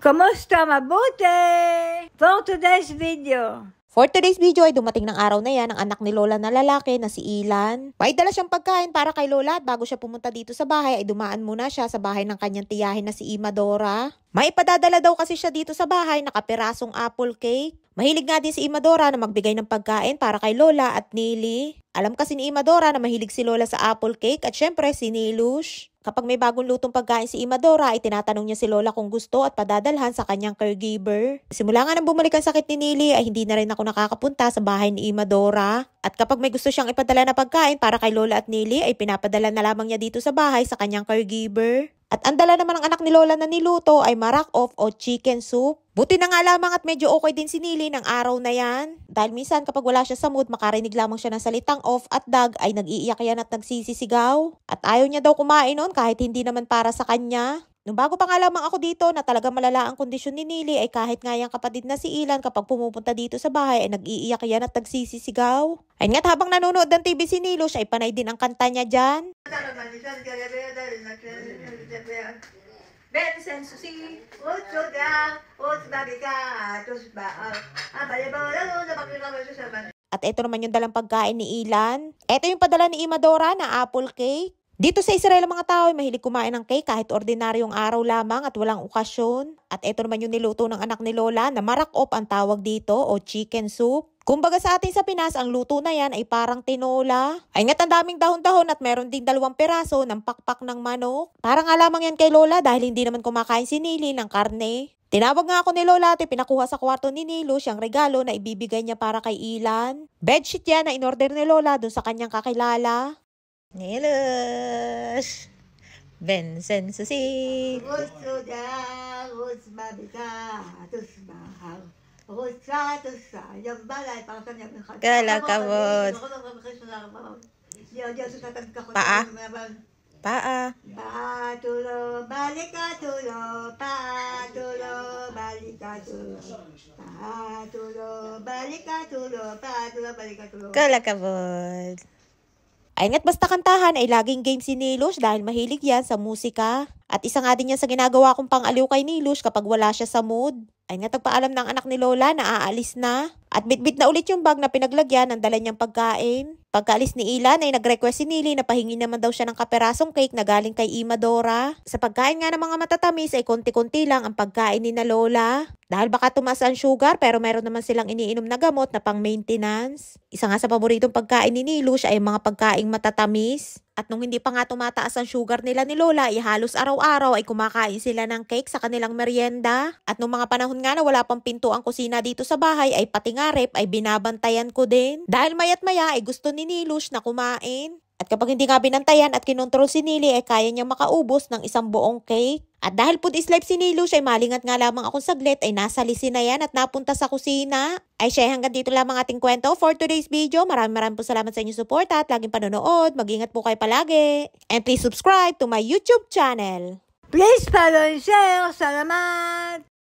Kamusta? Mabuti? For today's video. For today's video ay dumating ng araw na yan ang anak ni Lola na lalaki na si Ilan. May dala siyang pagkain para kay Lola at bago siya pumunta dito sa bahay ay dumaan muna siya sa bahay ng kanyang tiyahin na si Imadora. May ipadadala daw kasi siya dito sa bahay na kapirasong apple cake. Mahilig nga din si Imadora na magbigay ng pagkain para kay Lola at Nili. Alam kasi ni Imadora na mahilig si Lola sa apple cake at syempre si Nilush. Kapag may bagong lutong pagkain si Imadora ay tinatanong niya si Lola kung gusto at padadalhan sa kanyang caregiver. Simula nga nang bumalik ang sakit ni Nili ay hindi na rin ako nakakapunta sa bahay ni Imadora. At kapag may gusto siyang ipadala na pagkain para kay Lola at Nili ay pinapadala na lamang niya dito sa bahay sa kanyang caregiver. At ang dala naman ng anak ni Lola na niluto ay marak-off o chicken soup. Buti na nga lamang at medyo okay din si Nili ng araw na yan. Dahil minsan kapag wala siya sa mood, makarinig lamang siya ng salitang off at dag ay nag-iiyak yan at nagsisisigaw. At ayaw niya daw kumain nun kahit hindi naman para sa kanya. Nung bago pa nga lamang ako dito na talaga malala ang kondisyon ni Nili ay kahit nga yung kapatid na si Ilan kapag pumupunta dito sa bahay ay nag-iiyak yan at nagsisisigaw. Ay nga't habang nanonood ng TV si Nilush ay panay din ang kanta niya dyan. At ito naman yung dalang pagkain ni Ilan. Ito yung padala ni Imadora na apple cake. Dito sa Israel ang mga tao ay mahilig kumain ng cake kahit ordinaryong araw lamang at walang okasyon. At ito naman yung niluto ng anak ni Lola na marak-off ang tawag dito o chicken soup. Kumbaga sa atin sa Pinas, ang luto na yan ay parang tinola. Ay nga't ang daming dahon-dahon at meron ding 2 piraso ng pakpak ng manok. Parang nga lamang yan kay Lola dahil hindi naman kumakain si Nili ng karne. Tinawag nga ako ni Lola at pinakuha sa kwarto ni Nilo siyang regalo na ibibigay niya para kay Ilan. Bedsheet yan na in-order ni Lola dun sa kanyang kakilala. Nilush! Bensen Susi! Kalakabot! Paa! Paa! Patulo, balikatulo, patulo, balikatulo, patulo, balikatulo, patulo, balikatulo. Kalakabot! Ay nga't basta kantahan ay laging game si Nilush dahil mahilig yan sa musika. At isa nga din yan sa ginagawa kong pang-aliw kay Nilush kapag wala siya sa mood. Ay nga't nagpaalam ng anak ni Lola na aalis na. At bitbit na ulit yung bag na pinaglagyan ng dala niyang pagkain. Pagkaalis ni Ilan ay nag-request si Nili na pahingi naman daw siya ng kaperasong cake na galing kay Imadora. Sa pagkain nga ng mga matatamis ay konti-konti lang ang pagkain ni na Lola. Dahil baka tumaas ang sugar pero meron naman silang iniinom na gamot na pang maintenance. Isa nga sa paboritong pagkain ni Nilush ay mga pagkaing matatamis. At nung hindi pa nga tumataas ang sugar nila ni Lola, ay halos araw-araw ay kumakain sila ng cake sa kanilang merienda. At nung mga panahon nga na wala pang pinto ang kusina dito sa bahay, ay pati nga rep ay binabantayan ko din. Dahil mayat maya ay gusto ni Nilush na kumain. At kapag hindi nga binantayan at kinontrol si Nili ay kaya niyang makaubos ng isang buong cake. At dahil food is life si Nilush ay malingat nga lamang akong saglit ay nasa lisi na yan at napunta sa kusina. Ay siya hanggang dito lamang ating kwento for today's video. Maraming po salamat sa inyong support at laging panonood. Mag-ingat po kayo palagi. And please subscribe to my YouTube channel. Please follow and share. Salamat!